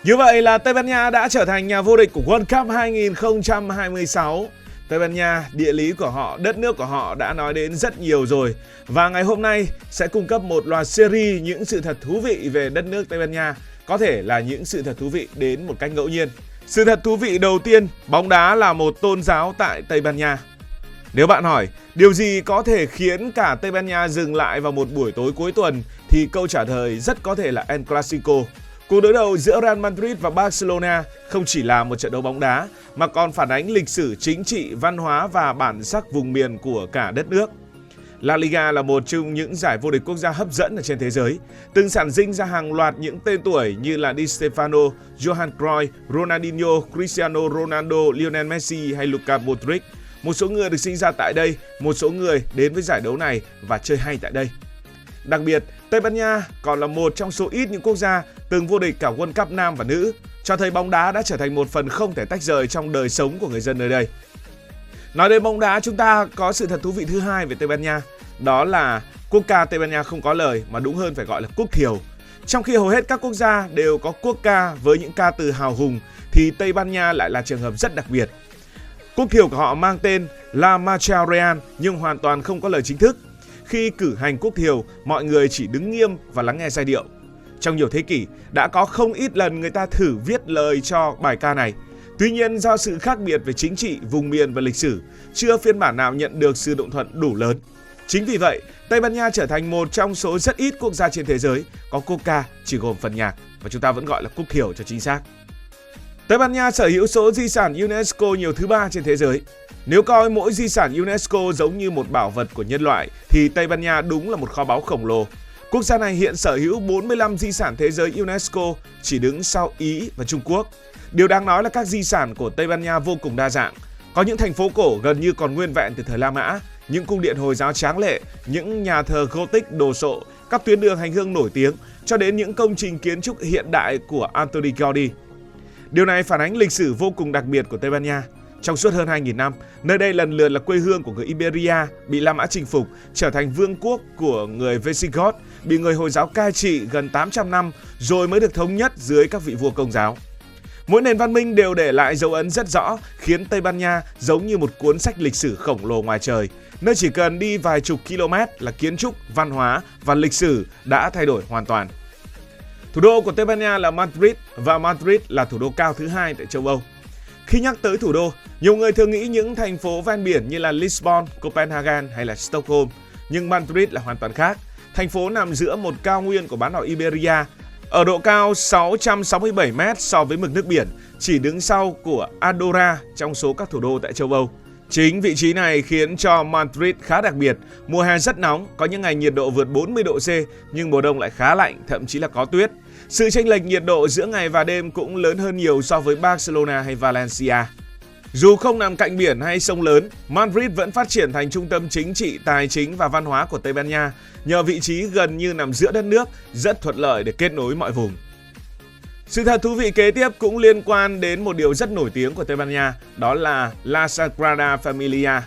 Như vậy là Tây Ban Nha đã trở thành nhà vô địch của World Cup 2026. Tây Ban Nha, địa lý của họ, đất nước của họ đã nói đến rất nhiều rồi. Và ngày hôm nay sẽ cung cấp một loạt series những sự thật thú vị về đất nước Tây Ban Nha. Có thể là những sự thật thú vị đến một cách ngẫu nhiên. Sự thật thú vị đầu tiên, bóng đá là một tôn giáo tại Tây Ban Nha. Nếu bạn hỏi điều gì có thể khiến cả Tây Ban Nha dừng lại vào một buổi tối cuối tuần thì câu trả lời rất có thể là El Clasico. Cuộc đối đầu giữa Real Madrid và Barcelona không chỉ là một trận đấu bóng đá mà còn phản ánh lịch sử chính trị, văn hóa và bản sắc vùng miền của cả đất nước. La Liga là một trong những giải vô địch quốc gia hấp dẫn ở trên thế giới, từng sản sinh ra hàng loạt những tên tuổi như là Di Stefano, Johan Cruyff, Ronaldinho, Cristiano Ronaldo, Lionel Messi hay Luka Modric. Một số người được sinh ra tại đây, một số người đến với giải đấu này và chơi hay tại đây. Đặc biệt, Tây Ban Nha còn là một trong số ít những quốc gia từng vô địch cả World Cup nam và nữ, cho thấy bóng đá đã trở thành một phần không thể tách rời trong đời sống của người dân nơi đây. Nói đến bóng đá, chúng ta có sự thật thú vị thứ hai về Tây Ban Nha, đó là quốc ca Tây Ban Nha không có lời mà đúng hơn phải gọi là quốc thiều. Trong khi hầu hết các quốc gia đều có quốc ca với những ca từ hào hùng thì Tây Ban Nha lại là trường hợp rất đặc biệt. Quốc thiều của họ mang tên La Marcha Real nhưng hoàn toàn không có lời chính thức. Khi cử hành quốc thiều, mọi người chỉ đứng nghiêm và lắng nghe giai điệu. Trong nhiều thế kỷ, đã có không ít lần người ta thử viết lời cho bài ca này. Tuy nhiên, do sự khác biệt về chính trị, vùng miền và lịch sử, chưa phiên bản nào nhận được sự đồng thuận đủ lớn. Chính vì vậy, Tây Ban Nha trở thành một trong số rất ít quốc gia trên thế giới có quốc ca chỉ gồm phần nhạc và chúng ta vẫn gọi là quốc thiều cho chính xác. Tây Ban Nha sở hữu số di sản UNESCO nhiều thứ 3 trên thế giới. Nếu coi mỗi di sản UNESCO giống như một bảo vật của nhân loại thì Tây Ban Nha đúng là một kho báu khổng lồ. Quốc gia này hiện sở hữu 45 di sản thế giới UNESCO, chỉ đứng sau Ý và Trung Quốc. Điều đáng nói là các di sản của Tây Ban Nha vô cùng đa dạng. Có những thành phố cổ gần như còn nguyên vẹn từ thời La Mã, những cung điện Hồi giáo tráng lệ, những nhà thờ Gothic đồ sộ, các tuyến đường hành hương nổi tiếng, cho đến những công trình kiến trúc hiện đại của Antoni Gaudi. Điều này phản ánh lịch sử vô cùng đặc biệt của Tây Ban Nha. Trong suốt hơn 2.000 năm, nơi đây lần lượt là quê hương của người Iberia, bị La Mã chinh phục, trở thành vương quốc của người Visigoth, bị người Hồi giáo cai trị gần 800 năm rồi mới được thống nhất dưới các vị vua Công giáo. Mỗi nền văn minh đều để lại dấu ấn rất rõ, khiến Tây Ban Nha giống như một cuốn sách lịch sử khổng lồ ngoài trời, nơi chỉ cần đi vài chục km là kiến trúc, văn hóa và lịch sử đã thay đổi hoàn toàn. Thủ đô của Tây Ban Nha là Madrid và Madrid là thủ đô cao thứ hai tại châu Âu. Khi nhắc tới thủ đô, nhiều người thường nghĩ những thành phố ven biển như là Lisbon, Copenhagen hay là Stockholm, nhưng Madrid là hoàn toàn khác. Thành phố nằm giữa một cao nguyên của bán đảo Iberia, ở độ cao 667 m so với mực nước biển, chỉ đứng sau của Andorra trong số các thủ đô tại châu Âu. Chính vị trí này khiến cho Madrid khá đặc biệt. Mùa hè rất nóng, có những ngày nhiệt độ vượt 40 độ C, nhưng mùa đông lại khá lạnh, thậm chí là có tuyết. Sự chênh lệch nhiệt độ giữa ngày và đêm cũng lớn hơn nhiều so với Barcelona hay Valencia. Dù không nằm cạnh biển hay sông lớn, Madrid vẫn phát triển thành trung tâm chính trị, tài chính và văn hóa của Tây Ban Nha, nhờ vị trí gần như nằm giữa đất nước, rất thuận lợi để kết nối mọi vùng. Sự thật thú vị kế tiếp cũng liên quan đến một điều rất nổi tiếng của Tây Ban Nha, đó là La Sagrada Familia.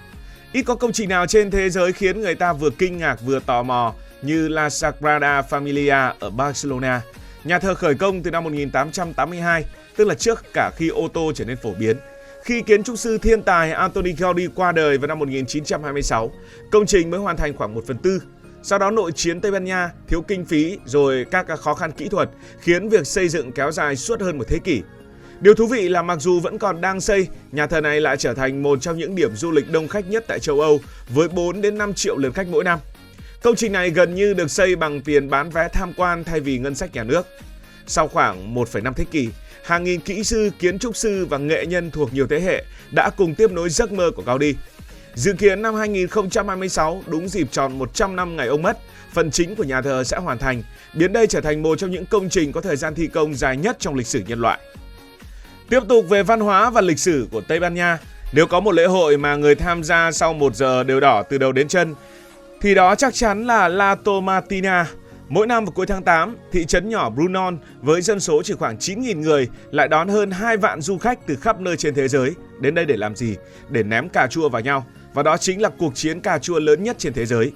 Ít có công trình nào trên thế giới khiến người ta vừa kinh ngạc vừa tò mò như La Sagrada Familia ở Barcelona. Nhà thờ khởi công từ năm 1882, tức là trước cả khi ô tô trở nên phổ biến. Khi kiến trúc sư thiên tài Antoni Gaudi qua đời vào năm 1926, công trình mới hoàn thành khoảng 1/4. Sau đó nội chiến Tây Ban Nha, thiếu kinh phí rồi các khó khăn kỹ thuật khiến việc xây dựng kéo dài suốt hơn một thế kỷ. Điều thú vị là mặc dù vẫn còn đang xây, nhà thờ này lại trở thành một trong những điểm du lịch đông khách nhất tại châu Âu với 4 đến 5 triệu lượt khách mỗi năm. Công trình này gần như được xây bằng tiền bán vé tham quan thay vì ngân sách nhà nước. Sau khoảng 1,5 thế kỷ, hàng nghìn kỹ sư, kiến trúc sư và nghệ nhân thuộc nhiều thế hệ đã cùng tiếp nối giấc mơ của Gaudi. Dự kiến năm 2026, đúng dịp tròn 100 năm ngày ông mất, phần chính của nhà thờ sẽ hoàn thành, biến đây trở thành một trong những công trình có thời gian thi công dài nhất trong lịch sử nhân loại. Tiếp tục về văn hóa và lịch sử của Tây Ban Nha, nếu có một lễ hội mà người tham gia sau 1 giờ đều đỏ từ đầu đến chân, thì đó chắc chắn là La Tomatina. Mỗi năm vào cuối tháng 8, thị trấn nhỏ Brunón với dân số chỉ khoảng 9.000 người lại đón hơn 2 vạn du khách từ khắp nơi trên thế giới. Đến đây để làm gì? Để ném cà chua vào nhau. Và đó chính là cuộc chiến cà chua lớn nhất trên thế giới.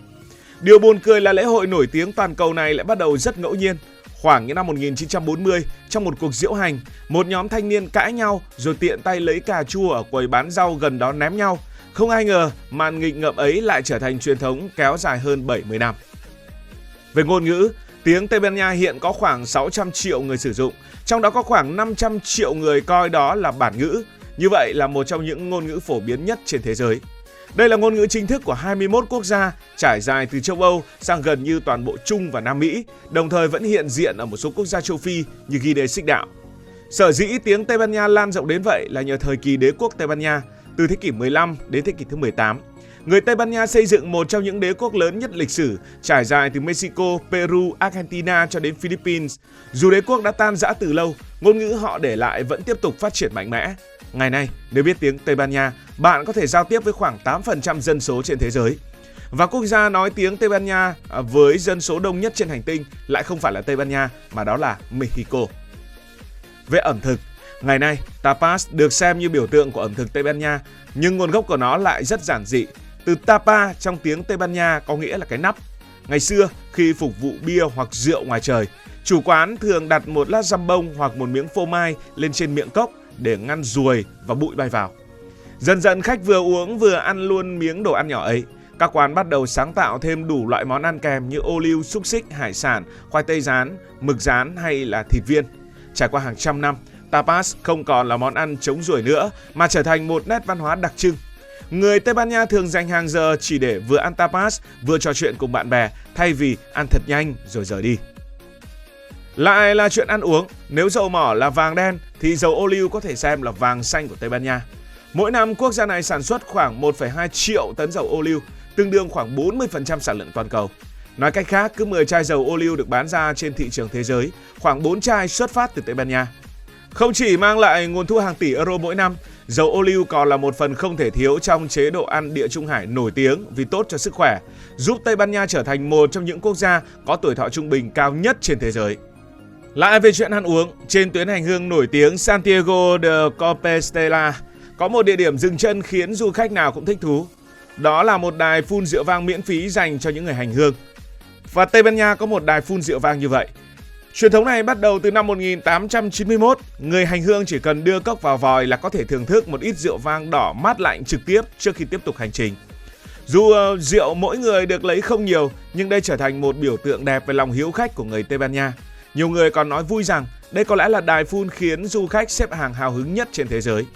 Điều buồn cười là lễ hội nổi tiếng toàn cầu này lại bắt đầu rất ngẫu nhiên. Khoảng những năm 1940, trong một cuộc diễu hành, một nhóm thanh niên cãi nhau rồi tiện tay lấy cà chua ở quầy bán rau gần đó ném nhau. Không ai ngờ màn nghịch ngợm ấy lại trở thành truyền thống kéo dài hơn 70 năm. Về ngôn ngữ, tiếng Tây Ban Nha hiện có khoảng 600 triệu người sử dụng, trong đó có khoảng 500 triệu người coi đó là bản ngữ. Như vậy là một trong những ngôn ngữ phổ biến nhất trên thế giới. Đây là ngôn ngữ chính thức của 21 quốc gia, trải dài từ châu Âu sang gần như toàn bộ Trung và Nam Mỹ, đồng thời vẫn hiện diện ở một số quốc gia châu Phi như Ghi Đê Xích Đạo. Sở dĩ tiếng Tây Ban Nha lan rộng đến vậy là nhờ thời kỳ đế quốc Tây Ban Nha, từ thế kỷ 15 đến thế kỷ thứ 18. Người Tây Ban Nha xây dựng một trong những đế quốc lớn nhất lịch sử, trải dài từ Mexico, Peru, Argentina cho đến Philippines. Dù đế quốc đã tan rã từ lâu, ngôn ngữ họ để lại vẫn tiếp tục phát triển mạnh mẽ. Ngày nay, nếu biết tiếng Tây Ban Nha, bạn có thể giao tiếp với khoảng 8% dân số trên thế giới. Và quốc gia nói tiếng Tây Ban Nha với dân số đông nhất trên hành tinh lại không phải là Tây Ban Nha, mà đó là Mexico. Về ẩm thực, ngày nay, tapas được xem như biểu tượng của ẩm thực Tây Ban Nha, nhưng nguồn gốc của nó lại rất giản dị. Từ tapa trong tiếng Tây Ban Nha có nghĩa là cái nắp. Ngày xưa, khi phục vụ bia hoặc rượu ngoài trời, chủ quán thường đặt một lát dăm bông hoặc một miếng phô mai lên trên miệng cốc để ngăn ruồi và bụi bay vào. Dần dần khách vừa uống vừa ăn luôn miếng đồ ăn nhỏ ấy. Các quán bắt đầu sáng tạo thêm đủ loại món ăn kèm như ô liu, xúc xích, hải sản, khoai tây rán, mực rán hay là thịt viên. Trải qua hàng trăm năm, tapas không còn là món ăn chống ruồi nữa mà trở thành một nét văn hóa đặc trưng. Người Tây Ban Nha thường dành hàng giờ chỉ để vừa ăn tapas vừa trò chuyện cùng bạn bè thay vì ăn thật nhanh rồi rời đi. Lại là chuyện ăn uống, nếu dầu mỏ là vàng đen thì dầu ô liu có thể xem là vàng xanh của Tây Ban Nha. Mỗi năm quốc gia này sản xuất khoảng 1,2 triệu tấn dầu ô liu, tương đương khoảng 40% sản lượng toàn cầu. Nói cách khác, cứ 10 chai dầu ô liu được bán ra trên thị trường thế giới, khoảng 4 chai xuất phát từ Tây Ban Nha. Không chỉ mang lại nguồn thu hàng tỷ euro mỗi năm, dầu ô liu còn là một phần không thể thiếu trong chế độ ăn Địa Trung Hải nổi tiếng vì tốt cho sức khỏe, giúp Tây Ban Nha trở thành một trong những quốc gia có tuổi thọ trung bình cao nhất trên thế giới. Lại về chuyện ăn uống, trên tuyến hành hương nổi tiếng Santiago de Compostela có một địa điểm dừng chân khiến du khách nào cũng thích thú. Đó là một đài phun rượu vang miễn phí dành cho những người hành hương. Và Tây Ban Nha có một đài phun rượu vang như vậy. Truyền thống này bắt đầu từ năm 1891, người hành hương chỉ cần đưa cốc vào vòi là có thể thưởng thức một ít rượu vang đỏ mát lạnh trực tiếp trước khi tiếp tục hành trình. Dù rượu mỗi người được lấy không nhiều, nhưng đây trở thành một biểu tượng đẹp về lòng hiếu khách của người Tây Ban Nha. Nhiều người còn nói vui rằng đây có lẽ là đài phun khiến du khách xếp hàng hào hứng nhất trên thế giới.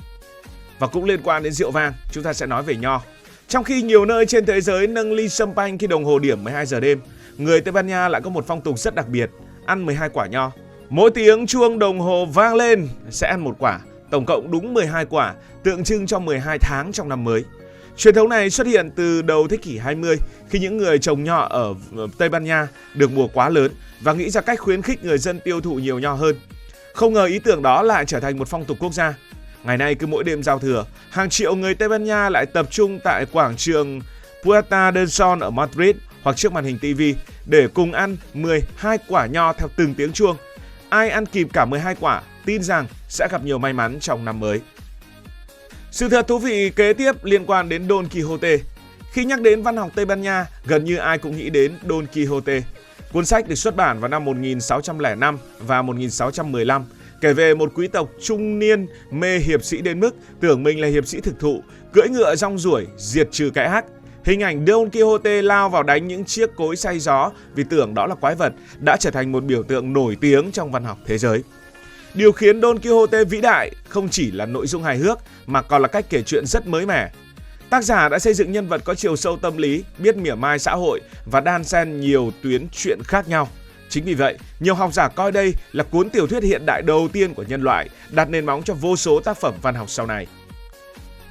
Và cũng liên quan đến rượu vang, chúng ta sẽ nói về nho. Trong khi nhiều nơi trên thế giới nâng ly champagne khi đồng hồ điểm 12 giờ đêm, người Tây Ban Nha lại có một phong tục rất đặc biệt, ăn 12 quả nho. Mỗi tiếng chuông đồng hồ vang lên sẽ ăn một quả, tổng cộng đúng 12 quả, tượng trưng cho 12 tháng trong năm mới. Truyền thống này xuất hiện từ đầu thế kỷ 20 khi những người trồng nho ở Tây Ban Nha được mùa quá lớn và nghĩ ra cách khuyến khích người dân tiêu thụ nhiều nho hơn. Không ngờ ý tưởng đó lại trở thành một phong tục quốc gia. Ngày nay cứ mỗi đêm giao thừa, hàng triệu người Tây Ban Nha lại tập trung tại quảng trường Puerta del Sol ở Madrid hoặc trước màn hình TV để cùng ăn 12 quả nho theo từng tiếng chuông. Ai ăn kịp cả 12 quả tin rằng sẽ gặp nhiều may mắn trong năm mới. Sự thật thú vị kế tiếp liên quan đến Don Quixote. Khi nhắc đến văn học Tây Ban Nha, gần như ai cũng nghĩ đến Don Quixote. Cuốn sách được xuất bản vào năm 1605 và 1615, kể về một quý tộc trung niên mê hiệp sĩ đến mức tưởng mình là hiệp sĩ thực thụ, cưỡi ngựa rong ruổi, diệt trừ cái ác. Hình ảnh Don Quixote lao vào đánh những chiếc cối xay gió vì tưởng đó là quái vật đã trở thành một biểu tượng nổi tiếng trong văn học thế giới. Điều khiến Don Quixote vĩ đại không chỉ là nội dung hài hước mà còn là cách kể chuyện rất mới mẻ. Tác giả đã xây dựng nhân vật có chiều sâu tâm lý, biết mỉa mai xã hội và đan xen nhiều tuyến truyện khác nhau. Chính vì vậy, nhiều học giả coi đây là cuốn tiểu thuyết hiện đại đầu tiên của nhân loại, đặt nền móng cho vô số tác phẩm văn học sau này.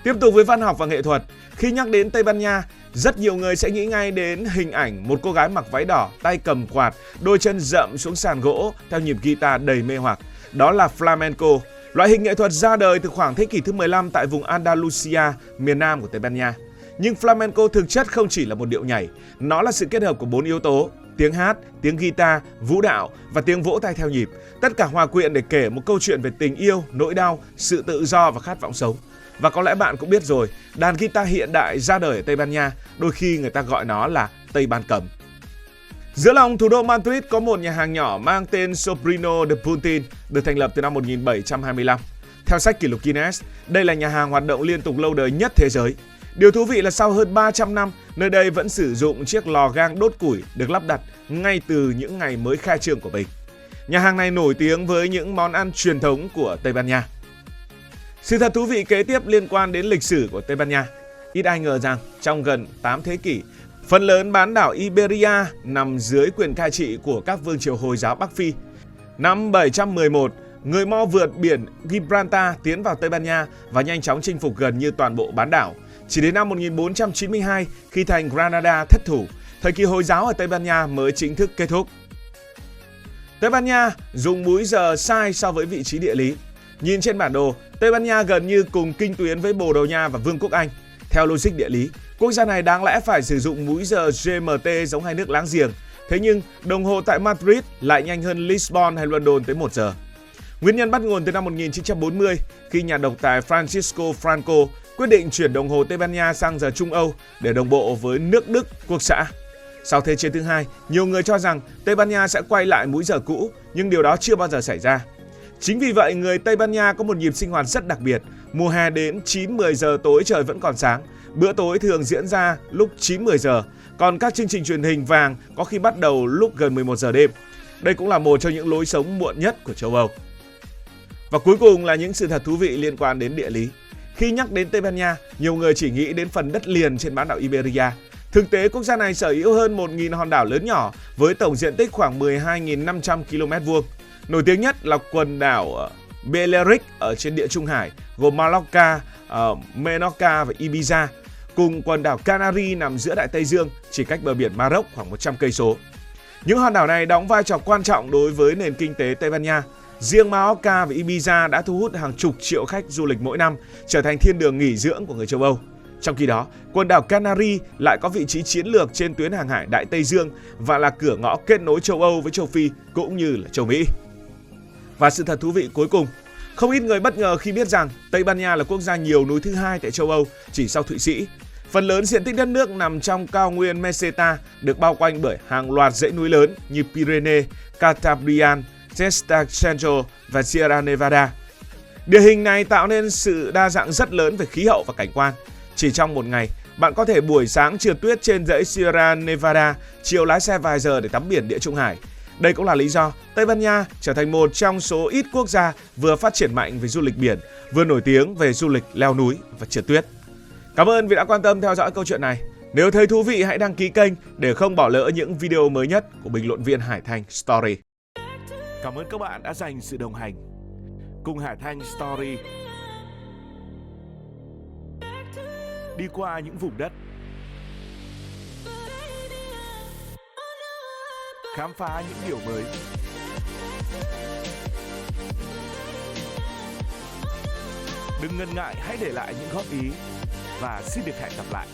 Tiếp tục với văn học và nghệ thuật, khi nhắc đến Tây Ban Nha, rất nhiều người sẽ nghĩ ngay đến hình ảnh một cô gái mặc váy đỏ, tay cầm quạt, đôi chân dậm xuống sàn gỗ theo nhịp guitar đầy mê hoặc. Đó là flamenco, loại hình nghệ thuật ra đời từ khoảng thế kỷ thứ 15 tại vùng Andalusia, miền Nam của Tây Ban Nha. Nhưng flamenco thực chất không chỉ là một điệu nhảy, nó là sự kết hợp của 4 yếu tố: tiếng hát, tiếng guitar, vũ đạo và tiếng vỗ tay theo nhịp. Tất cả hòa quyện để kể một câu chuyện về tình yêu, nỗi đau, sự tự do và khát vọng sống. Và có lẽ bạn cũng biết rồi, đàn guitar hiện đại ra đời ở Tây Ban Nha, đôi khi người ta gọi nó là Tây Ban cầm. Giữa lòng thủ đô Madrid có một nhà hàng nhỏ mang tên Sobrino de Puntin, được thành lập từ năm 1725. Theo sách kỷ lục Guinness, đây là nhà hàng hoạt động liên tục lâu đời nhất thế giới. Điều thú vị là sau hơn 300 năm, nơi đây vẫn sử dụng chiếc lò gang đốt củi được lắp đặt ngay từ những ngày mới khai trương của mình. Nhà hàng này nổi tiếng với những món ăn truyền thống của Tây Ban Nha. Sự thật thú vị kế tiếp liên quan đến lịch sử của Tây Ban Nha. Ít ai ngờ rằng trong gần 8 thế kỷ, phần lớn bán đảo Iberia nằm dưới quyền cai trị của các vương triều Hồi giáo Bắc Phi. Năm 711, người Mo vượt biển Gibraltar tiến vào Tây Ban Nha và nhanh chóng chinh phục gần như toàn bộ bán đảo. Chỉ đến năm 1492, khi thành Granada thất thủ, thời kỳ Hồi giáo ở Tây Ban Nha mới chính thức kết thúc. Tây Ban Nha dùng múi giờ sai so với vị trí địa lý. Nhìn trên bản đồ, Tây Ban Nha gần như cùng kinh tuyến với Bồ Đào Nha và Vương quốc Anh. Theo logic địa lý, quốc gia này đáng lẽ phải sử dụng múi giờ GMT giống hai nước láng giềng. Thế nhưng, đồng hồ tại Madrid lại nhanh hơn Lisbon hay London tới 1 giờ. Nguyên nhân bắt nguồn từ năm 1940, khi nhà độc tài Francisco Franco quyết định chuyển đồng hồ Tây Ban Nha sang giờ Trung Âu để đồng bộ với nước Đức quốc xã. Sau Thế chiến thứ hai, nhiều người cho rằng Tây Ban Nha sẽ quay lại múi giờ cũ, nhưng điều đó chưa bao giờ xảy ra. Chính vì vậy, người Tây Ban Nha có một nhịp sinh hoạt rất đặc biệt. Mùa hè đến 9-10 giờ tối trời vẫn còn sáng. Bữa tối thường diễn ra lúc 9-10 giờ, còn các chương trình truyền hình vàng có khi bắt đầu lúc gần 11 giờ đêm. Đây cũng là một trong những lối sống muộn nhất của châu Âu. Và cuối cùng là những sự thật thú vị liên quan đến địa lý. Khi nhắc đến Tây Ban Nha, nhiều người chỉ nghĩ đến phần đất liền trên bán đảo Iberia. Thực tế, quốc gia này sở hữu hơn 1.000 hòn đảo lớn nhỏ với tổng diện tích khoảng 12.500 km². Nổi tiếng nhất là quần đảo Balearic ở trên địa Trung Hải, gồm Mallorca, Menorca và Ibiza, cùng quần đảo Canary nằm giữa Đại Tây Dương, chỉ cách bờ biển Maroc khoảng 100 cây số. Những hòn đảo này đóng vai trò quan trọng đối với nền kinh tế Tây Ban Nha. Riêng Mallorca và Ibiza đã thu hút hàng chục triệu khách du lịch mỗi năm, trở thành thiên đường nghỉ dưỡng của người châu Âu. Trong khi đó, quần đảo Canary lại có vị trí chiến lược trên tuyến hàng hải Đại Tây Dương và là cửa ngõ kết nối châu Âu với châu Phi cũng như là châu Mỹ. Và sự thật thú vị cuối cùng, không ít người bất ngờ khi biết rằng Tây Ban Nha là quốc gia nhiều núi thứ hai tại châu Âu, chỉ sau Thụy Sĩ. Phần lớn diện tích đất nước nằm trong cao nguyên Meseta, được bao quanh bởi hàng loạt dãy núi lớn như Pyrenees, Cantabrian, Testa Central và Sierra Nevada. Địa hình này tạo nên sự đa dạng rất lớn về khí hậu và cảnh quan. Chỉ trong một ngày, bạn có thể buổi sáng trượt tuyết trên dãy Sierra Nevada, chiều lái xe vài giờ để tắm biển Địa Trung Hải. Đây cũng là lý do Tây Ban Nha trở thành một trong số ít quốc gia vừa phát triển mạnh về du lịch biển, vừa nổi tiếng về du lịch leo núi và trượt tuyết. Cảm ơn vì đã quan tâm theo dõi câu chuyện này. Nếu thấy thú vị hãy đăng ký kênh để không bỏ lỡ những video mới nhất của bình luận viên Hải Thanh Story. Cảm ơn các bạn đã dành sự đồng hành cùng Hải Thanh Story. Đi qua những vùng đất, khám phá những điều mới. Đừng ngần ngại, hãy để lại những góp ý và xin được hẹn gặp lại.